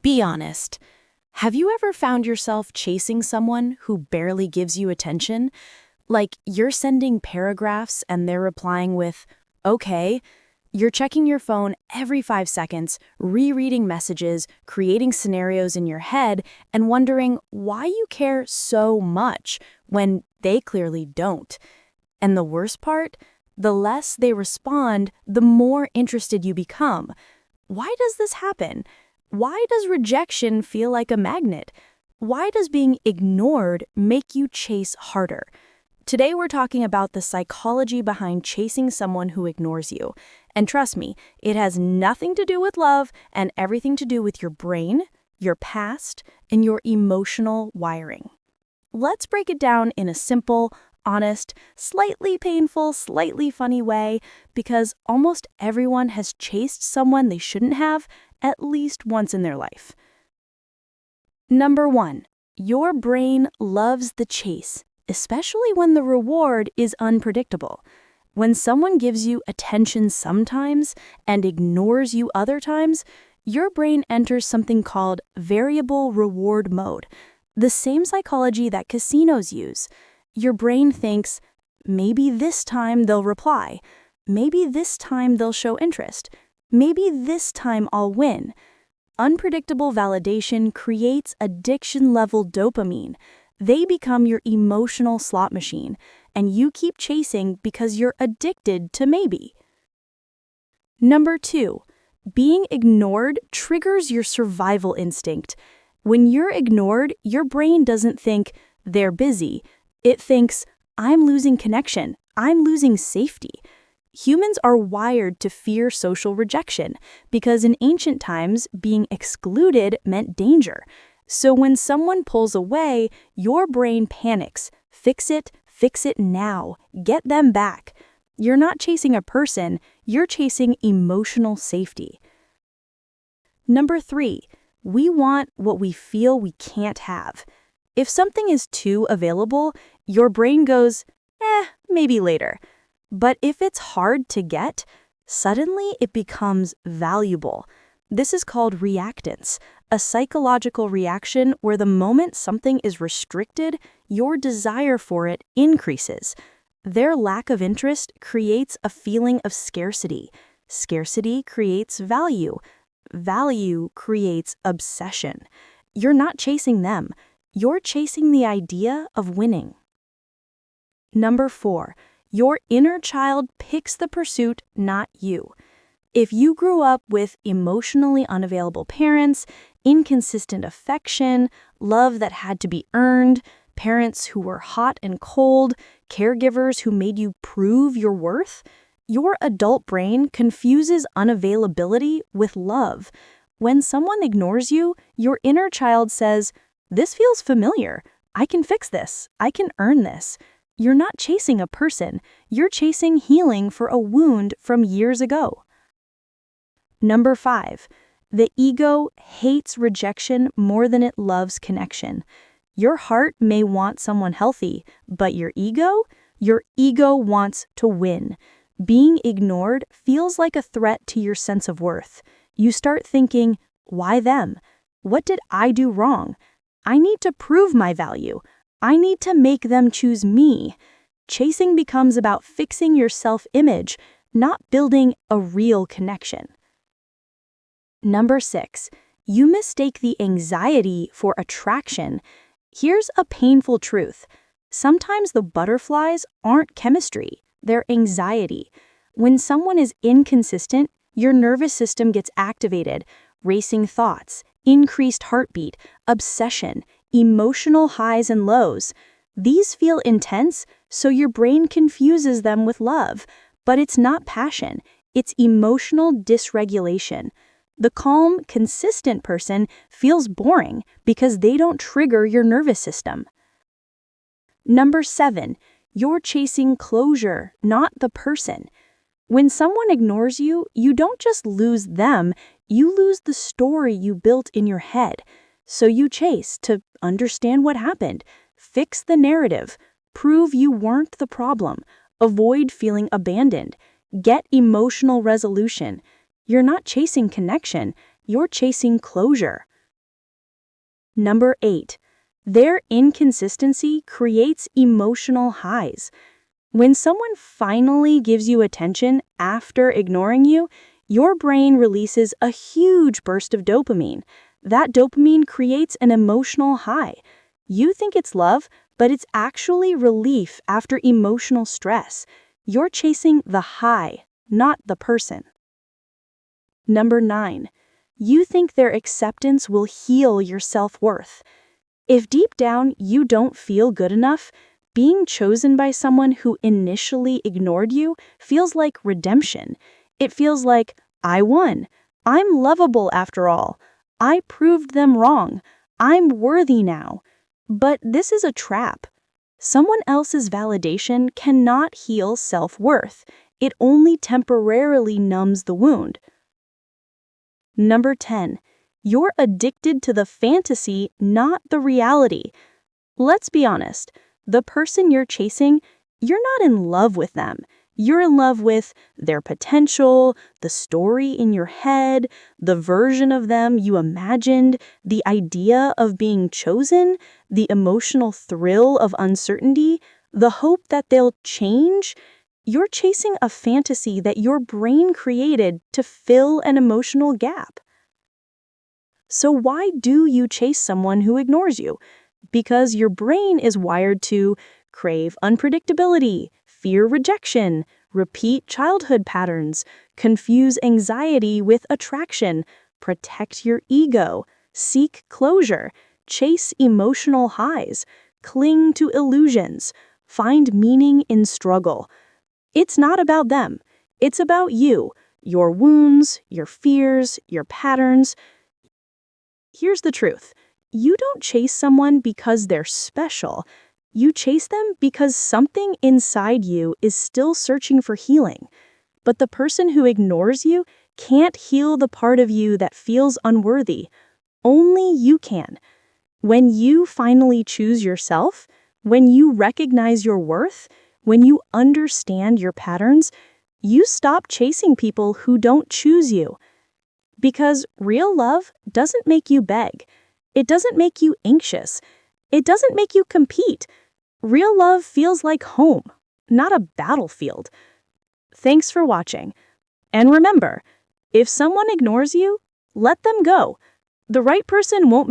Be honest. Have you ever found yourself chasing someone who barely gives you attention? Like you're sending paragraphs and they're replying with, okay. You're checking your phone every 5 seconds, rereading messages, creating scenarios in your head, and wondering why you care so much when they clearly don't. And the worst part? The less they respond, the more interested you become. Why does this happen? Why does rejection feel like a magnet? Why does being ignored make you chase harder? Today we're talking about the psychology behind chasing someone who ignores you. And trust me, it has nothing to do with love and everything to do with your brain, your past, and your emotional wiring. Let's break it down in a simple, honest, slightly painful, slightly funny way, because almost everyone has chased someone they shouldn't have at least once in their life. Number 1, your brain loves the chase, especially when the reward is unpredictable. When someone gives you attention sometimes and ignores you other times, your brain enters something called variable reward mode, the same psychology that casinos use. Your brain thinks, maybe this time they'll reply, maybe this time they'll show interest, maybe this time I'll win. Unpredictable validation creates addiction-level dopamine. They become your emotional slot machine, and you keep chasing because you're addicted to maybe. Number 2, being ignored triggers your survival instinct. When you're ignored, your brain doesn't think, they're busy. It thinks, I'm losing connection, I'm losing safety. Humans are wired to fear social rejection because in ancient times, being excluded meant danger. So when someone pulls away, your brain panics. Fix it now. Get them back. You're not chasing a person, you're chasing emotional safety. Number 3, we want what we feel we can't have. If something is too available, your brain goes, maybe later. But if it's hard to get, suddenly it becomes valuable. This is called reactance, a psychological reaction where the moment something is restricted, your desire for it increases. Their lack of interest creates a feeling of scarcity. Scarcity creates value. Value creates obsession. You're not chasing them. You're chasing the idea of winning. Number 4, your inner child picks the pursuit, not you. If you grew up with emotionally unavailable parents, inconsistent affection, love that had to be earned, parents who were hot and cold, caregivers who made you prove your worth, your adult brain confuses unavailability with love. When someone ignores you, your inner child says, this feels familiar. I can fix this. I can earn this. You're not chasing a person. You're chasing healing for a wound from years ago. Number 5, the ego hates rejection more than it loves connection. Your heart may want someone healthy, but your ego wants to win. Being ignored feels like a threat to your sense of worth. You start thinking, why them? What did I do wrong? I need to prove my value. I need to make them choose me. Chasing becomes about fixing your self-image, not building a real connection. Number 6, you mistake the anxiety for attraction. Here's a painful truth. Sometimes the butterflies aren't chemistry, they're anxiety. When someone is inconsistent, your nervous system gets activated, racing thoughts, increased heartbeat, obsession, emotional highs and lows. These feel intense, so your brain confuses them with love, but it's not passion, it's emotional dysregulation. The calm, consistent person feels boring because they don't trigger your nervous system. Number 7, you're chasing closure, not the person. When someone ignores you, you don't just lose them, you lose the story you built in your head. So you chase to understand what happened, fix the narrative, prove you weren't the problem, avoid feeling abandoned, get emotional resolution. You're not chasing connection, you're chasing closure. Number 8. Their inconsistency creates emotional highs. When someone finally gives you attention after ignoring you, your brain releases a huge burst of dopamine. That dopamine creates an emotional high. You think it's love, but it's actually relief after emotional stress. You're chasing the high, not the person. Number 9. You think their acceptance will heal your self-worth. If deep down you don't feel good enough, being chosen by someone who initially ignored you feels like redemption. It feels like, I won. I'm lovable after all. I proved them wrong. I'm worthy now. But this is a trap. Someone else's validation cannot heal self-worth. It only temporarily numbs the wound. Number 10. You're addicted to the fantasy, not the reality. Let's be honest. The person you're chasing, you're not in love with them. You're in love with their potential, the story in your head, the version of them you imagined, the idea of being chosen, the emotional thrill of uncertainty, the hope that they'll change. You're chasing a fantasy that your brain created to fill an emotional gap. So why do you chase someone who ignores you? Because your brain is wired to crave unpredictability, fear rejection, repeat childhood patterns, confuse anxiety with attraction, protect your ego, seek closure, chase emotional highs, cling to illusions, find meaning in struggle. It's not about them. It's about you, your wounds, your fears, your patterns. Here's the truth. You don't chase someone because they're special. You chase them because something inside you is still searching for healing. But the person who ignores you can't heal the part of you that feels unworthy. Only you can. When you finally choose yourself, when you recognize your worth, when you understand your patterns, you stop chasing people who don't choose you. Because real love doesn't make you beg. It doesn't make you anxious. It doesn't make you compete. Real love feels like home, not a battlefield. Thanks for watching. And remember, if someone ignores you, let them go. The right person won't